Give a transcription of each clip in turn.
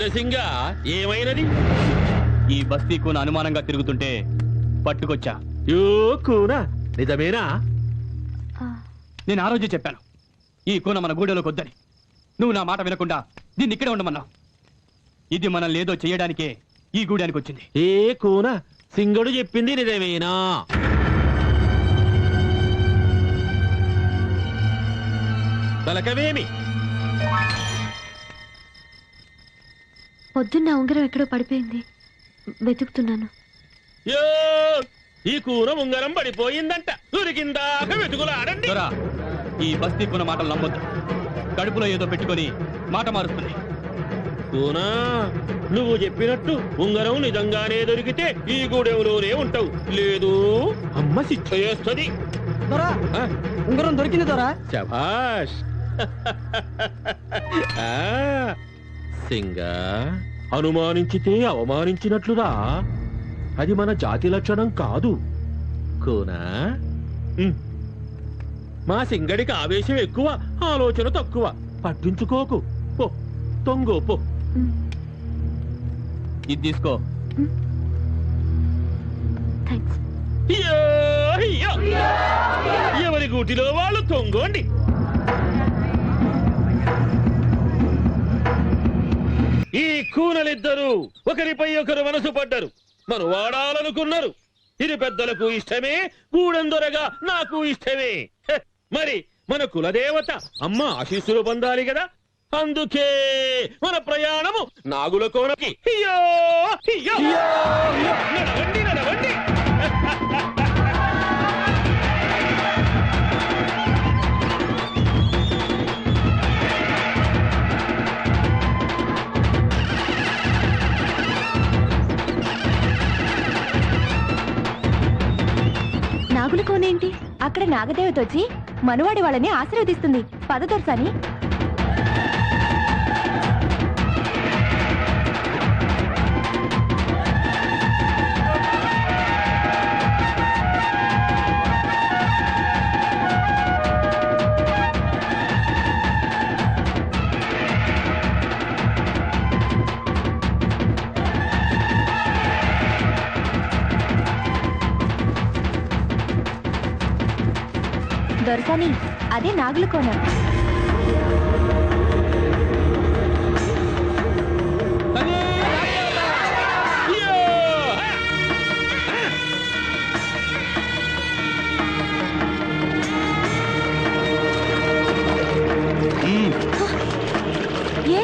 వీరసింగ ఏమైనది? ఈ బస్తీ కూన అనుమానంగా తిరుగుతుంటే పట్టుకొచ్చా. యో కూన నిజమేనా? నేను ఆ రోజే చెప్పాను ఈ కూన మన గూడెలోకి వద్దని. నువ్వు నా మాట వినకుండా దీన్ని ఇక్కడే ఉండమన్నావు. ఇది మనం లేదో చేయడానికే ఈ గూడానికి వచ్చింది. ఏ కూన సింగడు చెప్పింది నిజమేనా? పలకవేమి? పొద్దున్న ఉంగరం ఎక్కడో పడిపోయింది, వెతుకుతున్నాను. యో ఈ కూన ఉంగరం పడిపోయిందంట. దొరికిందాక వెతుకులాడండి. దొరా, ఈ బస్తీ కూన మాటలు నమ్మొద్దు. కడుపులో ఏదో పెట్టుకొని మాట మారుస్తుంది. కూనా నువ్వు చెప్పినట్టు ఉంగరం నిజంగానే దొరికితే ఈ గూడెంలోనే ఉంటావు. లేదు అమ్మ శిక్ష చేస్తుంది. ఉంగరం దొరికింది దొరా. శభాష్. సింగా అనుమానించితే అవమానించినట్లురా. అది మన జాతి లక్షణం కాదు. కూనా మా సింగడికి ఆవేశం ఎక్కువ, ఆలోచన తక్కువ. పట్టించుకోకు. పో తొంగో పో. ఇది తీసుకో. థాంక్స్. ఎవరి గూటిలో వాళ్ళు తొంగోండి. ఈ కూనలిద్దరూ ఒకరిపై ఒకరు మనసు పడ్డరు, మనం వాడాలనుకున్నారు. ఇది పెద్దలకు ఇష్టమే, గూడెందొరగా నాకు ఇష్టమే. మరి మన కులదేవత అమ్మ ఆశీస్సులు పొందాలి కదా. అందుకే మన ప్రయాణము నాగుల కోనకి. నడవండి నడవండి. నాగుల కోనేంటి? అక్కడ నాగదేవత వచ్చి మనవాడి వాళ్ళని ఆశీర్వదిస్తుంది. పద దొరసాని. దొరసాని, అదే నాగుల కోన. ఏ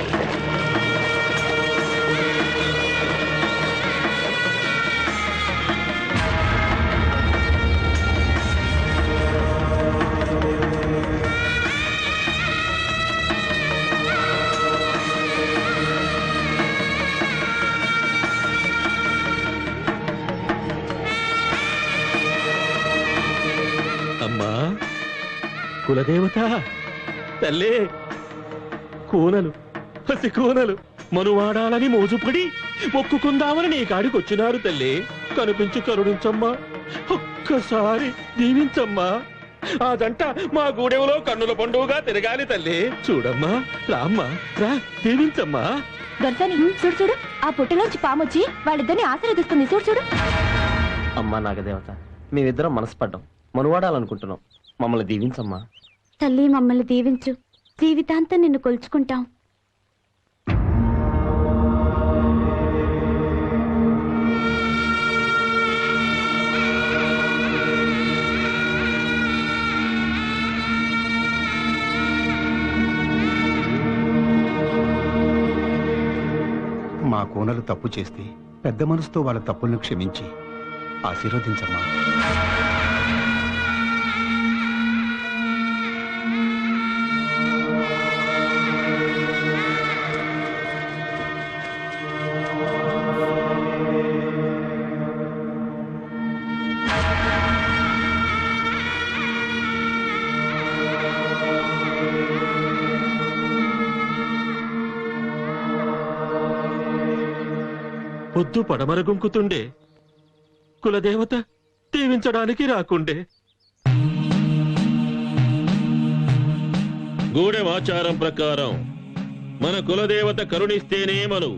అమ్మా కులదేవత తల్లే, కూనలు పసి కూనలు మనువాడాలని మోజుపడి మొక్కుకుందామని నీ కాడికొచ్చినారు తల్లే. కనిపించి కరుణించమ్మా, ఒక్కసారి దీవించమ్మా. ఆ జంట మా గూడెంలో కన్నుల పండుగగా తిరగాలి తల్లే. చూడమ్మా, రామ్మా, రా దీవించమ్మా. దొరసాని, చూడు చూడు, ఆ పుట్టలోంచి పామొచ్చి వాళ్ళిద్దరిని ఆశీర్వదిస్తుంది. చూడు చూడు. అమ్మా నాగదేవత, మేమిద్దరం మనసు పడ్డాం, మనువాడాలనుకుంటున్నాం. మమ్మల్ని దీవించమ్మా. తల్లి, మమ్మల్ని దీవించు. జీవితాంతం నిన్ను కొలుచుకుంటాం. మా కోనలు తప్పు చేస్తే పెద్ద మనసుతో వాళ్ళ తప్పులను క్షమించి ఆశీర్వదించమ్మా. పొద్దు పడమరగుంకుతుండే, కులదేవత దీవించడానికి రాకుండే. గూడెం ఆచారం ప్రకారం మన కులదేవత కరుణిస్తేనే మనం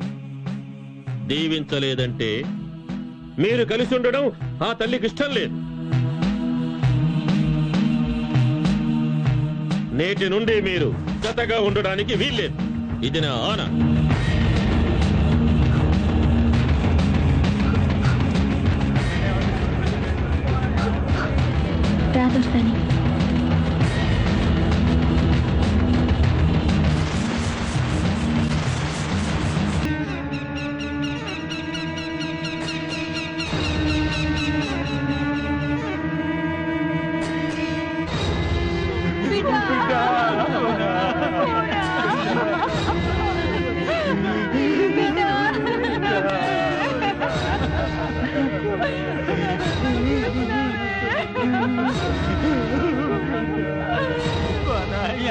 దీవించలేదంటే మీరు కలిసి ఉండడం ఆ తల్లికి ఇష్టం లేదు. నేటి నుండి మీరు జతగా ఉండడానికి వీల్లేదు. ఇది నా ఆన. రాదొస్తాని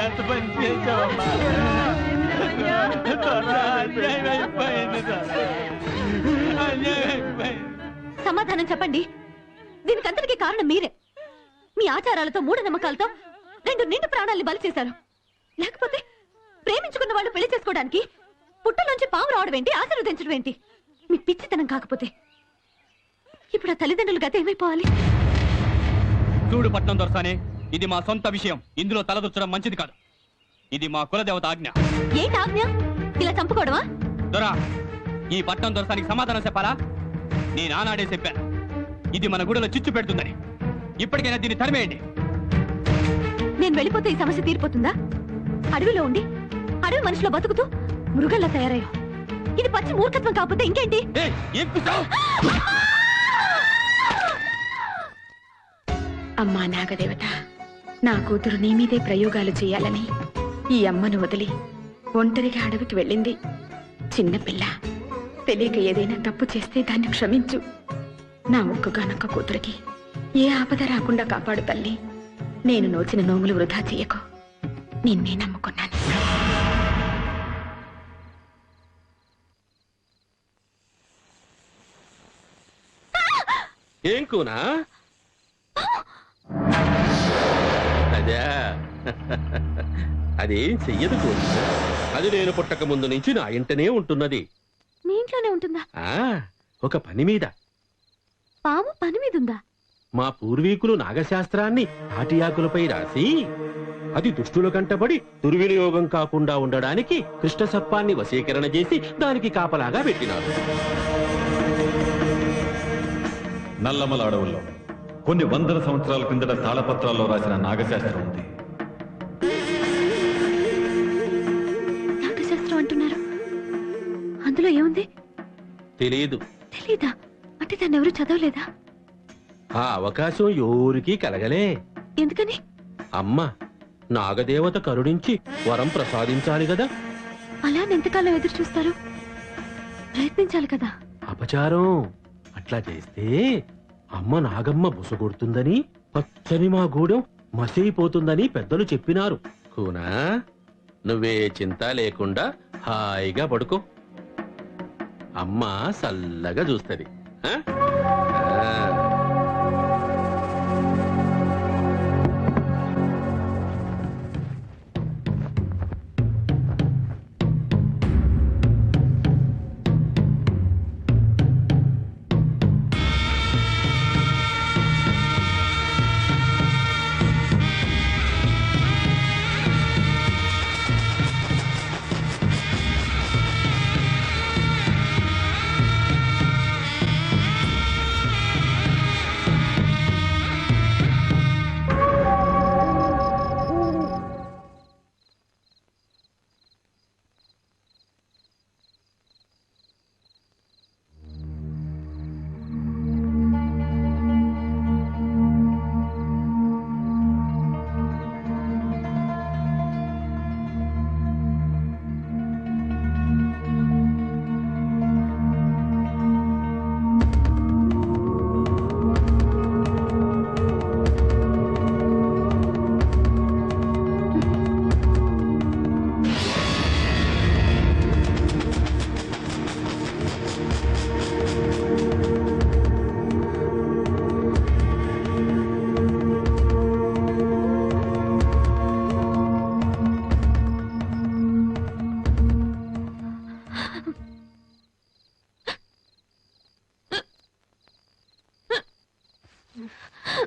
ఎంత పని చేసావమ్మా? అన్యాయం అయిపోయింది. సమాధానం చెప్పండి. దీనికంతటికీ కారణం మీరే. మీ ఆచారాలతో మూఢనమ్మకాలతో 2 నిండు ప్రాణాల్ని బలి చేశారు. లేకపోతే ప్రేమించుకున్న వాళ్ళు పెళ్లి చేసుకోవడానికి పుట్టలోంచి పాము రావడం ఏంటి, ఆశీర్వదించడం ఏంటి? మీ పిచ్చితనం కాకపోతే ఇప్పుడు ఆ తల్లిదండ్రులు గత ఏమైపోవాలి? చూడు పట్నం దొరసానే, ఇది మా సొంత విషయం. ఇందులో తలదొచ్చడం మంచిది కాదు. ఇది మా కులదేవత ఆజ్ఞ. ఏంటి ఆజ్ఞ? ఇలా చంపుకోవడమా? దొరా, ఈ పట్నం దొరసానికి సమాధానం చెప్పాలా? నేను ఆనాడే చెప్పాను, ఇది మన గుడిలో చిచ్చు పెడుతుందని. ఇప్పటికైనా దీన్ని తరిమేయండి. నేను వెళ్ళిపోతే ఈ సమస్య తీరిపోతుందా? అడవిలో ఉండి అడవి మనిషిలో బతుకుతూ మృగల్లా తయారయ్యా. ఇది పచ్చి మూర్ఖత్వం కాకపోతే ఇంకేంటి? అమ్మా నాగదేవత, నా కూతురు నీ మీదే ప్రయోగాలు చేయాలని ఈ అమ్మను వదిలి ఒంటరిగా అడవికి వెళ్ళింది. చిన్నపిల్ల, తెలియక ఏదైనా తప్పు చేస్తే దాన్ని క్షమించు. నా ఒక్కగానొక్క కూతురికి ఏ ఆపద రాకుండా కాపాడు తల్లి. నేను నోచిన నోములు వృధా చెయ్యకు. నిన్నే నమ్ముకున్నాను. ఏం కూనా? అదే అదేం చెయ్యదు కూనా. అది నేను పుట్టక ముందు నుంచి నా ఇంటనే ఉంటున్నది. మీ ఇంట్లోనే ఉంటుందా? ఒక పని మీద. పాము పని మీద ఉందా? మా పూర్వీకులు నాగశాస్త్రాన్ని తాటి ఆకులపై రాసి అది దుష్టుల కంటబడి దుర్వినియోగం కాకుండా ఉండడానికి కృష్ణ సర్పాన్ని వశీకరణ చేసి దానికి కాపలాగా పెట్టినారు. నల్లమల అడవుల్లో కొన్ని వందల సంవత్సరాల కిందట తాళపత్రాల్లో రాసిన నాగశాస్త్రం ఉంది. నాగశాస్త్రం అంటున్నారు, అందులో ఏముంది? తెలియదు. తెలీదా? అంటే దాన్ని ఎవరు చదవలేదా? ఆ అవకాశం ఎవరికీ కలగలే. ఎందుకని? అమ్మ నాగదేవత కరుణించి వరం ప్రసాదించాలి కదా. అలా ఎంతకాలం ఎదురు చూస్తారు? ప్రయత్నించాలి కదా. అపచారం. అట్లా చేస్తే అమ్మ నాగమ్మ బుసగొడుతుందని, పచ్చని మా గూడెం మసైపోతుందని పెద్దలు చెప్పినారు. కూనా, నువ్వే చింత లేకుండా హాయిగా పడుకో. అమ్మ సల్లగా చూస్తది.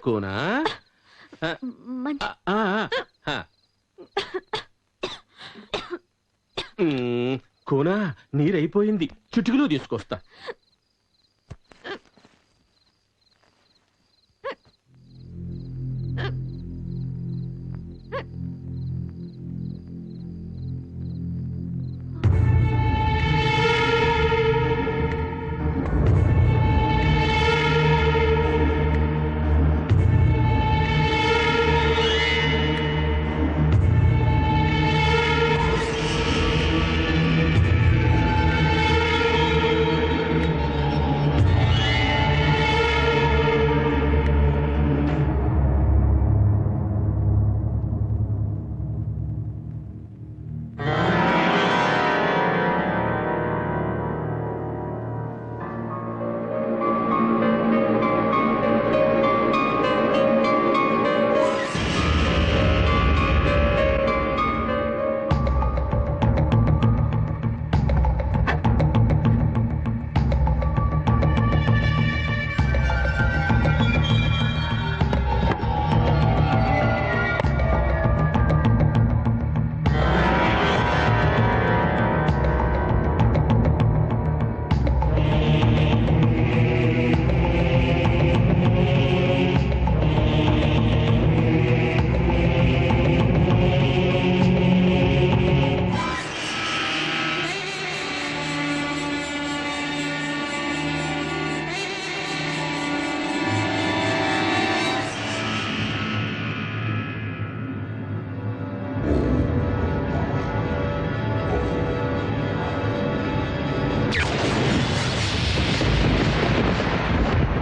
కూనా మంచి కూనా నీరైపోయింది, చిటికలో తీసుకొస్తా.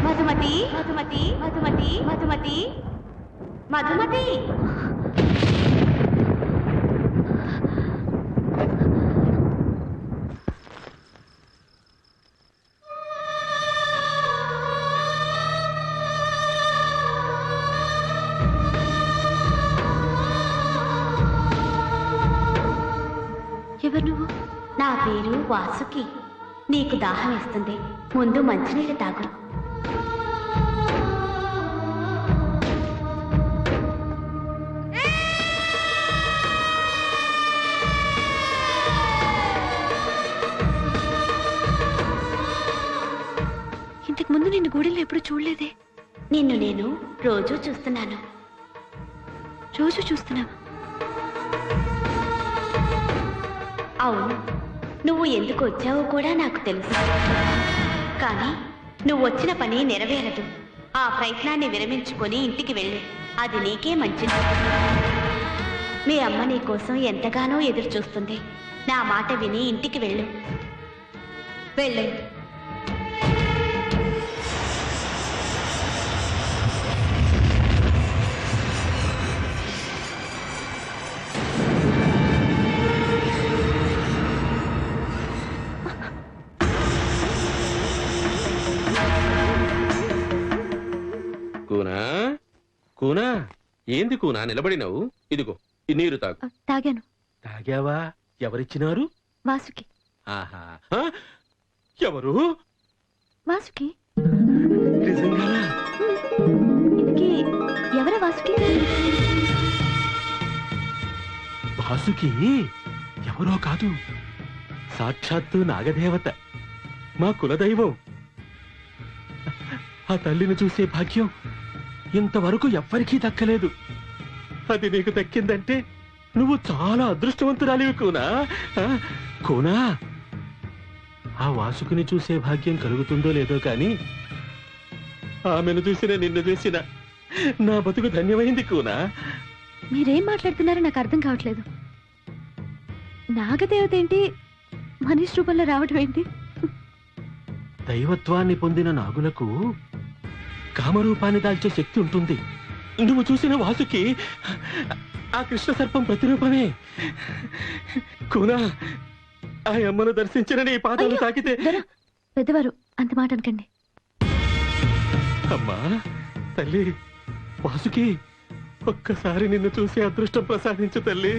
మధుమతి మధుమతి మధుమతి మధుమతి మధుమతి. ఎవరు నువ్వు? నా పేరు వాసుకి. నీకు దాహం వేస్తుంది, ముందు మంచినీళ్ళు తాగు. ఇంతకు ముందు నిన్ను గూడెల్లో ఎప్పుడు చూడలేదే. నిన్ను నేను రోజూ చూస్తున్నాను. రోజు చూస్తున్నావా? అవును, నువ్వు ఎందుకు వచ్చావో కూడా నాకు తెలుసు. కానీ నువ్వు వచ్చిన పని నెరవేరదు. ఆ ప్రయత్నాన్ని విరమించుకొని ఇంటికి వెళ్ళు, అది నీకే మంచిది. మీ అమ్మ నీ కోసం ఎంతగానో ఎదురు చూస్తుంది. నా మాట విని ఇంటికి వెళ్ళు. వెళ్ళు. కూనా కూనా, ఏంది కూనా నిలబడినావు? ఇదిగో ఈ నీరు తాగు. తాగాను. తాగావా? ఎవరిచ్చినారు? వాసుకి. ఆహా, ఆ? ఎవరు? వాసుకి. నిజంగా? ఇంతకీ ఎవరా వాసుకి? వాసుకి ఎవరో కాదు, సాక్షాత్తు నాగదేవత, మా కులదైవం. ఆ తల్లిని చూసే భాగ్యం ఇంతవరకు ఎవ్వరికీ దక్కలేదు. అది నీకు దక్కిందంటే నువ్వు చాలా అదృష్టవంతురాలివి కూనా. కూనా, ఆ వాసుకుని చూసే భాగ్యం కలుగుతుందో లేదో కాని ఆమెను చూసిన నిన్ను చూసిన నా బతుకు ధన్యమైంది కూనా. మీరేం మాట్లాడుతున్నారో నాకు అర్థం కావట్లేదు. నాగదేవత ఏంటి, మనిషి రూపంలో రావడం ఏంటి? దైవత్వాన్ని పొందిన నాగులకు కామరూపాన్ని దాల్చే శక్తి ఉంటుంది. నువ్వు చూసిన వాసుకి ఆ కృష్ణ సర్పం ప్రతిరూపమే. కూనా, ఆ అమ్మను దర్శించిన నీ పాదాలు తాకితే. పెద్దవారు అంత మాట అనకండి. అమ్మా తల్లి, వాసుకి ఒక్కసారి నిన్ను చూసి అదృష్టం ప్రసాదించు తల్లి.